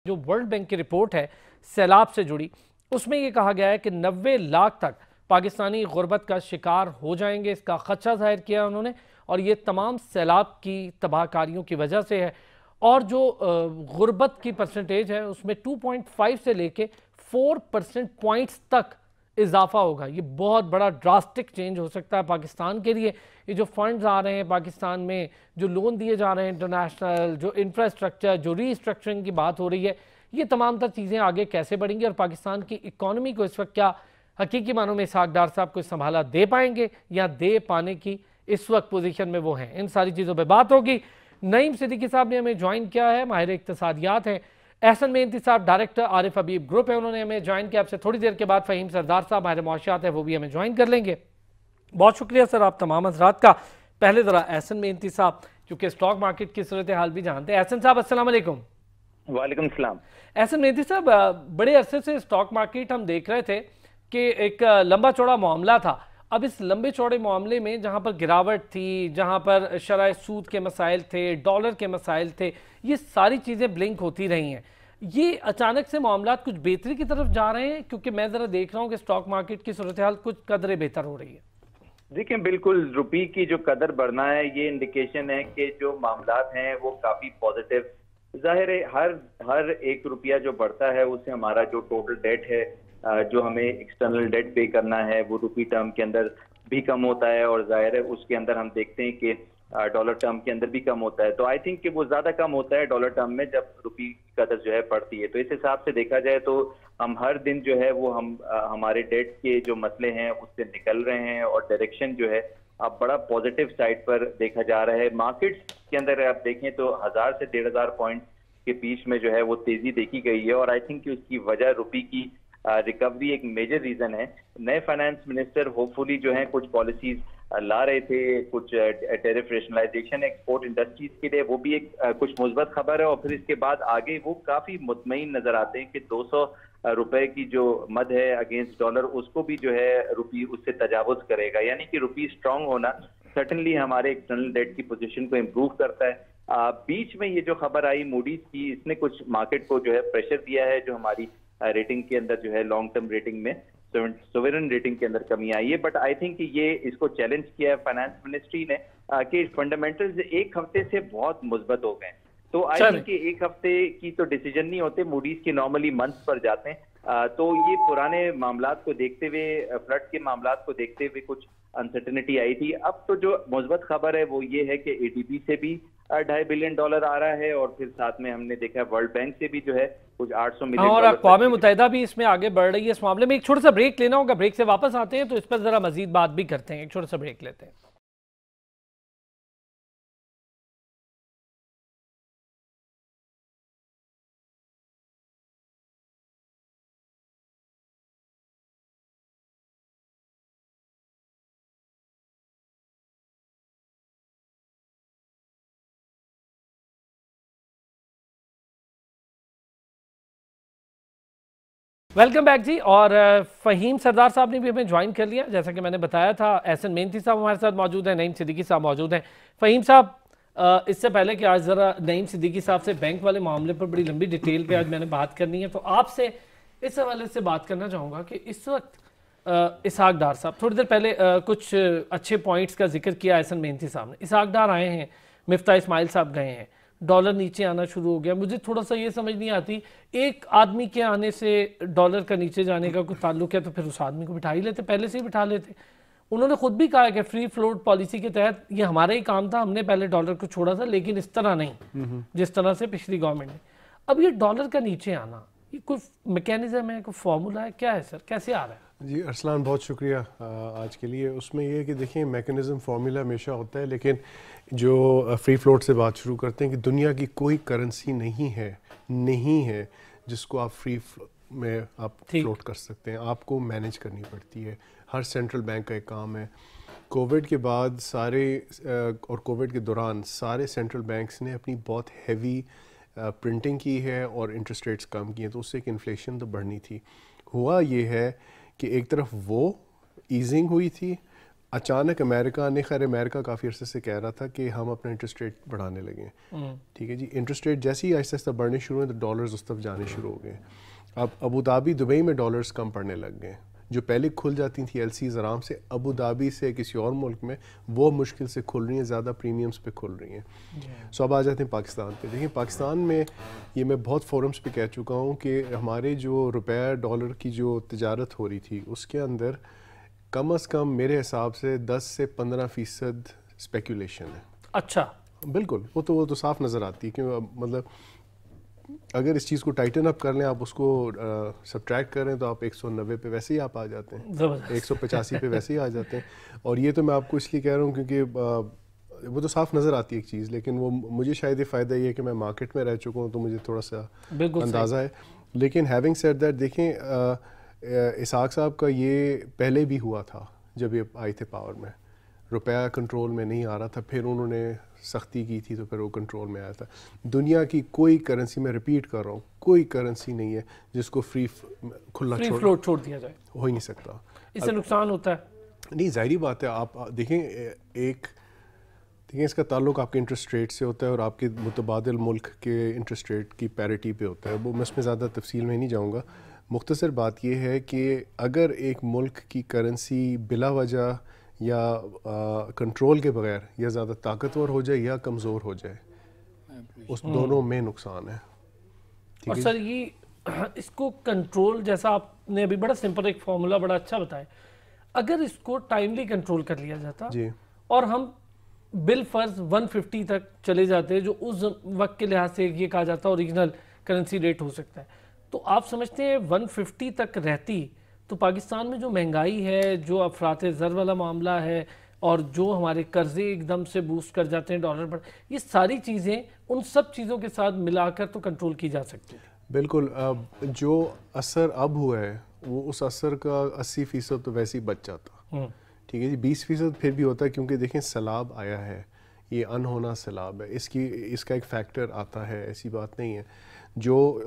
جو world bank کی report ہے سیلاب سے جڑی، اس میں یہ کہا گیا ہے کہ 90 لاکھ تک پاکستانی غربت کا شکار ہو جائیں گے، اس کا خدشہ ظاہر کیا انہوں نے، اور یہ تمام سیلاب کی تباہ کاریوں کی وجہ سے ہے۔ اور جو غربت کی پرسنٹیج ہے اس میں 2.5 سے لے کے 4% پوائنٹس تک اضافہ ہوگا۔ یہ بہت بڑا ڈراسٹک چینج ہو سکتا ہے پاکستان کے لیے۔ یہ جو فنڈز آ رہے ہیں پاکستان میں، جو لون دیے جا رہے ہیں انٹرنیشنل، جو انفراسٹرکچر، جو ری اسٹرکچرنگ کی بات ہو رہی ہے، یہ تمام تر چیزیں آگے کیسے بڑھیں گی اور پاکستان کی اکانومی کو اس وقت کیا حقیقی معنوں میں اسحاق ڈار صاحب کو سنبھالا دے پائیں گے یا دے پانے کی اس وقت پوزیشن میں وہ ہیں؟ ان ساری چیزوں پہ بات ہوگی۔ نعیم صدیقی صاحب نے ہمیں جوائن کیا ہے، ماہر اقتصادیات ہیں۔ احسن مہنتی صاحب ڈائریکٹر عارف حبیب گروپ ہے، انہوں نے ہمیں جوائن کیا۔ آپ سے تھوڑی دیر کے بعد فہیم سردار صاحب ماہر معاشیات ہے، وہ بھی ہمیں جوائن کر لیں گے۔ بہت شکریہ سر آپ تمام حضرات کا۔ پہلے ذرا احسن مہنتی صاحب، کیونکہ اسٹاک مارکیٹ کی صورتحال بھی جانتے ہیں۔ احسن صاحب السلام علیکم۔ وعلیکم السلام۔ احسن مہنتی صاحب، بڑے عرصے سے اسٹاک مارکیٹ ہم دیکھ رہے تھے کہ ایک لمبا چوڑا معاملہ تھا۔ اب اس لمبے چوڑے معاملے میں جہاں پر گراوٹ تھی، جہاں پر شرح سود کے مسائل تھے، ڈالر کے مسائل تھے، یہ ساری چیزیں بلنک ہوتی رہی ہیں۔ یہ اچانک سے معاملات کچھ بہتری کی طرف جا رہے ہیں؟ کیونکہ میں ذرا دیکھ رہا ہوں کہ اسٹاک مارکیٹ کی صورتحال کچھ قدرے بہتر ہو رہی ہے۔ دیکھیں، بالکل روپی کی جو قدر بڑھنا ہے یہ انڈیکیشن ہے کہ جو معاملات ہیں وہ کافی پازیٹیو۔ ظاہر ہے ہر ایک روپیہ جو بڑھتا ہے اس سے ہمارا جو ٹوٹل ڈیٹ ہے، جو ہمیں ایکسٹرنل ڈیٹ پے کرنا ہے، وہ روپی ٹرم کے اندر بھی کم ہوتا ہے، اور ظاہر ہے اس کے اندر ہم دیکھتے ہیں کہ ڈالر ٹرم کے اندر بھی کم ہوتا ہے۔ تو آئی تھنک کہ وہ زیادہ کم ہوتا ہے ڈالر ٹرم میں جب روپی کی قدر جو ہے بڑھتی ہے۔ تو اس حساب سے دیکھا جائے تو ہم ہر دن جو ہے وہ ہمارے ڈیٹ کے جو مسئلے ہیں اس سے نکل رہے ہیں، اور ڈائریکشن جو ہے اب بڑا پازیٹیو سائڈ پر دیکھا جا رہا ہے۔ مارکیٹس کے اندر آپ دیکھیں تو 1000 سے 1500 پوائنٹ کے بیچ میں جو ہے وہ تیزی دیکھی گئی ہے، اور آئی تھنک کہ اس کی وجہ روپی کی ریکوری ایک میجر ریزن ہے۔ نئے فائنانس منسٹر ہوپ فلی جو ہیں کچھ پالیسیز لا رہے تھے، کچھ ٹیرف ریشنلائزیشن ایکسپورٹ انڈسٹریز کے لیے، وہ بھی ایک کچھ مثبت خبر ہے، اور پھر اس کے بعد آگے وہ کافی مطمئن نظر آتے ہیں کہ 200 روپے کی جو مد ہے اگینسٹ ڈالر، اس کو بھی جو ہے روپی اس سے تجاوز کرے گا، یعنی کہ روپی اسٹرانگ ہونا سرٹنلی ہمارے ایکسٹرنل ڈیٹ کی پوزیشن کو امپروو کرتا ہے۔ بیچ میں یہ جو خبر آئی موڈیز کی، اس نے کچھ مارکیٹ کو جو ہے پریشر دیا ہے، جو ہماری ریٹنگ کے اندر جو ہے لانگ ٹرم ریٹنگ میں سوورن ریٹنگ کے اندر کمی آئی ہے۔ بٹ آئی تھنک کہ یہ اس کو چیلنج کیا ہے فائنانس منسٹری نے کہ فنڈامنٹلز ایک ہفتے سے بہت مثبت ہو گئے ہیں۔ تو آئی تھنک کہ ایک ہفتے کی تو ڈیسیجن نہیں ہوتے، موڈیز کی نارملی منتھس پر جاتے ہیں۔ تو یہ پرانے معاملات کو دیکھتے ہوئے، فلڈ کے معاملات کو دیکھتے ہوئے کچھ انسرٹنٹی آئی تھی۔ اب تو جو مثبت خبر ہے وہ یہ ہے کہ ADB سے بھی $2.5 بلین آ رہا ہے، اور پھر ساتھ میں ہم نے دیکھا ورلڈ بینک سے بھی جو ہے کچھ 800 ملین، اور اقوام متحدہ بھی اس میں آگے بڑھ رہی ہے اس معاملے میں۔ ایک چھوٹا سا بریک لینا ہوگا، بریک سے واپس آتے ہیں تو اس پر ذرا مزید بات بھی کرتے ہیں۔ ایک چھوٹا سا بریک لیتے ہیں۔ ویلکم بیک جی۔ اور فہیم سردار صاحب نے بھی ہمیں جوائن کر لیا، جیسا کہ میں نے بتایا تھا۔ احسن مہنتی صاحب ہمارے ساتھ موجود ہیں، نعیم صدیقی صاحب موجود ہیں۔ فہیم صاحب، اس سے پہلے کہ آج ذرا نعیم صدیقی صاحب سے بینک والے معاملے پر بڑی لمبی ڈیٹیل پہ آج میں نے بات کرنی ہے، تو آپ سے اس حوالے سے بات کرنا چاہوں گا کہ اس وقت اسحاق ڈار صاحب، تھوڑی دیر پہلے کچھ اچھے پوائنٹس کا ذکر کیا احسن مہنتی صاحب نے۔ اسحاق ڈار آئے ہیں، مفتاح اسماعیل صاحب گئے ہیں، ڈالر نیچے آنا شروع ہو گیا۔ مجھے تھوڑا سا یہ سمجھ نہیں آتی، ایک آدمی کے آنے سے ڈالر کا نیچے جانے کا کوئی تعلق ہے تو پھر اس آدمی کو بٹھا ہی لیتے، پہلے سے ہی بٹھا لیتے۔ انہوں نے خود بھی کہا کہ فری فلوٹ پالیسی کے تحت یہ ہمارا ہی کام تھا، ہم نے پہلے ڈالر کو چھوڑا تھا، لیکن اس طرح نہیں جس طرح سے پچھلی گورنمنٹ نے۔ اب یہ ڈالر کا نیچے آنا، یہ کوئی میکینزم ہے، کوئی فارمولا ہے، کیا ہے سر، کیسے آ رہا ہے؟ جی ارسلان، بہت شکریہ آج کے لیے۔ اس میں یہ ہے کہ دیکھیں میکینزم فارمولا ہمیشہ ہوتا ہے، لیکن جو فری فلوٹ سے بات شروع کرتے ہیں کہ دنیا کی کوئی کرنسی نہیں ہے جس کو آپ فری میں آپ فلوٹ کر سکتے ہیں، آپ کو مینیج کرنی پڑتی ہے، ہر سینٹرل بینک کا ایک کام ہے۔ کووڈ کے بعد اور کووڈ کے دوران سارے سینٹرل بینکس نے اپنی بہت ہیوی پرنٹنگ کی ہے اور انٹرسٹ ریٹس کم کی ہیں، تو اس سے ایک انفلیشن تو بڑھنی تھی۔ ہوا یہ ہے کہ ایک طرف وہ ایزنگ ہوئی تھی، اچانک امریکہ نے، خیر امریکہ کافی عرصے سے کہہ رہا تھا کہ ہم اپنا انٹرسٹ ریٹ بڑھانے لگے ہیں، ٹھیک ہے جی. انٹرسٹ ریٹ جیسے ہی آہستہ آہستہ بڑھنے شروع ہوئے تو ڈالرز اس طرف جانے شروع ہو گئے. اب ابو دھابی دبئی میں ڈالرز کم پڑنے لگ گئے. جو پہلے کھل جاتی تھیں ایل سیز آرام سے ابو دھابی سے کسی اور ملک میں، وہ مشکل سے کھل رہی ہیں، زیادہ پریمیمز پہ کھل رہی ہیں. سو اب آ جاتے ہیں پاکستان پہ. دیکھیں پاکستان میں یہ میں بہت فورمز پہ کہہ چکا ہوں کہ ہمارے جو روپیہ ڈالر کی جو تجارت ہو رہی تھی اس کے اندر کم از کم میرے حساب سے 10 سے 15% اسپیکولیشن ہے. اچھا بالکل، وہ تو صاف نظر آتی ہے کہ مطلب اگر اس چیز کو ٹائٹن اپ کر لیں، آپ اس کو سبٹریکٹ کریں تو آپ 190 پہ ویسے ہی آپ آ جاتے ہیں، 185 پہ ویسے ہی آ جاتے ہیں. اور یہ تو میں آپ کو اس لیے کہہ رہا ہوں کیونکہ وہ تو صاف نظر آتی ہے ایک چیز، لیکن وہ مجھے شاید یہ فائدہ یہ ہے کہ میں مارکیٹ میں رہ چکا ہوں تو مجھے تھوڑا سا اندازہ ہے. لیکن ہیونگ سیڈ دیٹ، دیکھیں اسحاق صاحب کا یہ پہلے بھی ہوا تھا جب یہ آئے تھے پاور میں، روپیہ کنٹرول میں نہیں آ رہا تھا، پھر انہوں نے سختی کی تھی تو پھر وہ کنٹرول میں آیا تھا. دنیا کی کوئی کرنسی، میں ریپیٹ کر رہا ہوں، کوئی کرنسی نہیں ہے جس کو فری فلوٹ چھوڑ دیا جائے، ہو ہی نہیں سکتا. اس سے نقصان ہوتا ہے. نہیں، ظاہری بات ہے. آپ دیکھیں اس کا تعلق آپ کے انٹرسٹ ریٹ سے ہوتا ہے اور آپ کے متبادل ملک کے انٹرسٹ ریٹ کی پیرٹی پہ ہوتا ہے. وہ میں اس میں زیادہ تفصیل میں نہیں جاؤں گا. مختصر بات یہ ہے کہ اگر ایک ملک کی کرنسی بلا وجہ یا کنٹرول کے بغیر یا زیادہ طاقتور ہو جائے یا کمزور ہو جائے، اس دونوں میں نقصان ہے. اور سر یہ اس کو کنٹرول، جیسا آپ نے ابھی بڑا سمپل ایک فارمولا بڑا اچھا بتایا، اگر اس کو ٹائملی کنٹرول کر لیا جاتا جی، اور ہم بالفرض 150 تک چلے جاتے جو اس وقت کے لحاظ سے یہ کہا جاتا اوریجنل کرنسی ریٹ ہو سکتا ہے، تو آپ سمجھتے ہیں 150 تک رہتی تو پاکستان میں جو مہنگائی ہے، جو افراط زر والا معاملہ ہے اور جو ہمارے قرضے ایک دم سے بوسٹ کر جاتے ہیں ڈالر پر، یہ ساری چیزیں ان سب چیزوں کے ساتھ ملا کر تو کنٹرول کی جا سکتی ہے. بالکل. جو اثر اب ہوا ہے وہ اس اثر کا 80% تو ویسے ہی بچ جاتا، ٹھیک ہے جی. 20% پھر بھی ہوتا ہے کیونکہ دیکھیں سیلاب آیا ہے، یہ ان ہونا سیلاب ہے، اس کا ایک فیکٹر آتا ہے، ایسی بات نہیں ہے. جو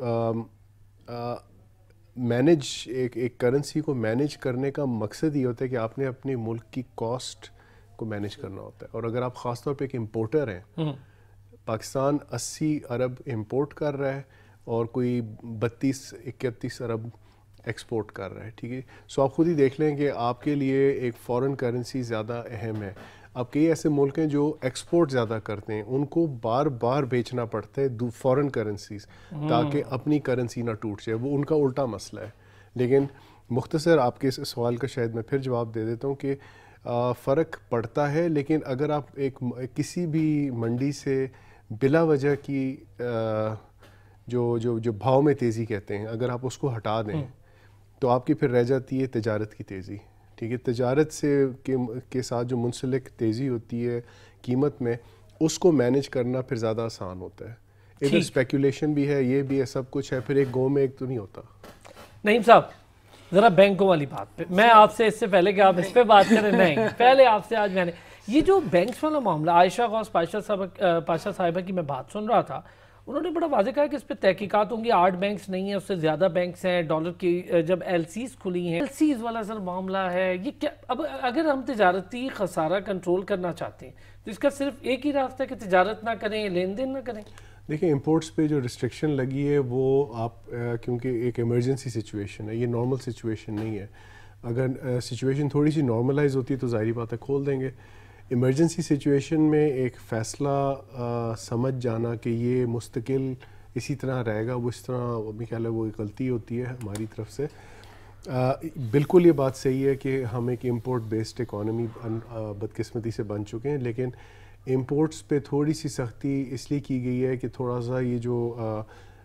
مینیج ایک کرنسی کو مینیج کرنے کا مقصد یہ ہوتا ہے کہ آپ نے اپنے ملک کی کاسٹ کو مینیج کرنا ہوتا ہے. اور اگر آپ خاص طور پہ ایک امپورٹر ہیں، پاکستان 80 ارب امپورٹ کر رہا ہے اور کوئی 32-31 ارب ایکسپورٹ کر رہا ہے، ٹھیک ہے. سو آپ خود ہی دیکھ لیں کہ آپ کے لیے ایک فورن کرنسی زیادہ اہم ہے. اب کئی ایسے ملک ہیں جو ایکسپورٹ زیادہ کرتے ہیں، ان کو بار بار بیچنا پڑتا ہے فورن کرنسیز تاکہ اپنی کرنسی نہ ٹوٹ جائے. وہ ان کا الٹا مسئلہ ہے. لیکن مختصر آپ کے اس سوال کا شاید میں پھر جواب دے دیتا ہوں کہ فرق پڑتا ہے، لیکن اگر آپ کسی بھی منڈی سے بلا وجہ کی جو بھاؤ میں تیزی کہتے ہیں، اگر آپ اس کو ہٹا دیں تو آپ کی پھر رہ جاتی ہے تجارت کی تیزی، ٹھیک ہے. تجارت سے کے ساتھ جو منسلک تیزی ہوتی ہے قیمت میں، اس کو مینیج کرنا پھر زیادہ آسان ہوتا ہے. ادھر اسپیکولیشن بھی ہے، یہ بھی ہے، سب کچھ ہے. پھر ایک گو میں ایک تو نہیں ہوتا. نعیم صاحب ذرا بینکوں والی بات پہ میں آپ سے، اس سے پہلے کہ آپ اس پہ بات کریں، نہیں پہلے آپ سے آج میں نے یہ جو بینکس والا معاملہ، عائشہ غوث پاشا صاحبہ کی میں بات سن رہا تھا، انہوں نے بڑا واضح کہا کہ اس پہ تحقیقات ہوں گی. 8 بینکس نہیں ہیں، اس سے زیادہ بینکس ہیں. ڈالر کی جب ایل سیز کھلی ہیں، ایل سیز والا سر معاملہ ہے یہ کیا؟ اب اگر ہم تجارتی خسارہ کنٹرول کرنا چاہتے ہیں تو اس کا صرف ایک ہی راستہ ہے کہ تجارت نہ کریں، لین دین نہ کریں. دیکھیں امپورٹس پہ جو ریسٹرکشن لگی ہے وہ آپ کیونکہ ایک ایمرجنسی سچویشن ہے، یہ نارمل سچویشن نہیں ہے. اگر سچویشن تھوڑی سی نارملائز ہوتی ہے تو ظاہری بات ہے کھول دیں گے. ایمرجنسی سچویشن میں ایک فیصلہ سمجھ جانا کہ یہ مستقل اسی طرح رہے گا، وہ اس طرح میرا خیال ہے وہ ایک غلطی ہوتی ہے ہماری طرف سے. بالکل یہ بات صحیح ہے کہ ہم ایک امپورٹ بیسڈ اکانومی بدقسمتی سے بن چکے ہیں، لیکن امپورٹس پہ تھوڑی سی سختی اس لیے کی گئی ہے کہ تھوڑا سا یہ جو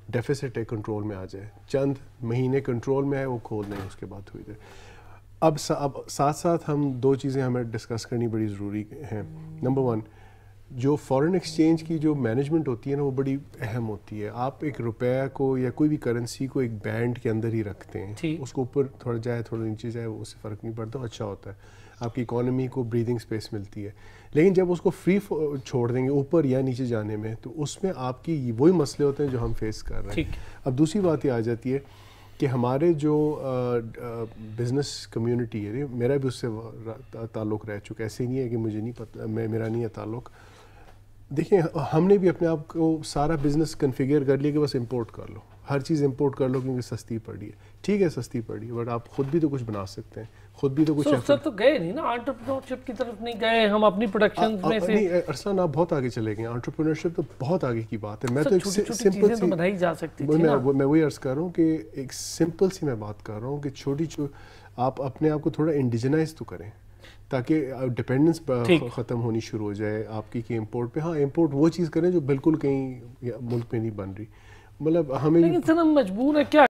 ڈیفیسٹ ہے کنٹرول میں آ جائے. چند مہینے کنٹرول میں ہے، وہ کھول دیں، اس کے بعد ہوئی جائے. اب ساتھ ساتھ ہم 2 چیزیں ہمیں ڈسکس کرنی بڑی ضروری ہیں. نمبر 1، جو فارن ایکسچینج کی جو مینجمنٹ ہوتی ہے نا، وہ بڑی اہم ہوتی ہے. آپ ایک روپیہ کو یا کوئی بھی کرنسی کو ایک بینڈ کے اندر ہی رکھتے ہیں، اس کو اوپر تھوڑا جائے تھوڑا نیچے جائے، اس سے فرق نہیں پڑتا، اچھا ہوتا ہے. آپ کی اکانومی کو بریدنگ سپیس ملتی ہے. لیکن جب اس کو فری چھوڑ دیں گے اوپر یا نیچے جانے میں، تو اس میں آپ کی وہی مسئلے ہوتے ہیں جو ہم فیس کر رہے ہیں. اب دوسری بات یہ آ جاتی ہے کہ ہمارے جو بزنس کمیونٹی ہے، میرا بھی اس سے تعلق رہ چکا ہے، ایسے نہیں ہے کہ مجھے نہیں پتہ، میرا نہیں ہے تعلق. دیکھیں ہم نے بھی اپنے آپ کو سارا بزنس کنفیگر کر لیا کہ بس امپورٹ کر لو، ہر چیز امپورٹ کر لو کیونکہ سستی پڑی ہے. ٹھیک ہے سستی پڑی ہے، بٹ آپ خود بھی تو کچھ بنا سکتے ہیں، خود بھی تو کچھ سر تو گئے نہیں نا انٹرپرینورشپ کی طرف، نہیں گئے ہم اپنی پروڈکشن میں سے. ارسلان آپ بہت آگے چلے گئے، انٹرپرینورشپ تو بہت آگے کی بات ہے. میں تو ایک چھوٹی چھوٹی سمپل چیزیں تو بنائی جا سکتی تھی نا. میں وہی عرض کر رہا ہوں کہ ایک سمپل سی میں بات کر رہا ہوں کہ چھوٹی آپ اپنے آپ کو تھوڑا انڈیجنائز تو کریں تاکہ ڈپینڈنس ختم ہونی شروع ہو جائے آپ کی کہ امپورٹ پہ. ہاں امپورٹ وہ چیز کریں جو بالکل کہیں ملک میں نہیں بن رہی. مطلب ہمیں لیکن سر ہم مجبور ہے کیا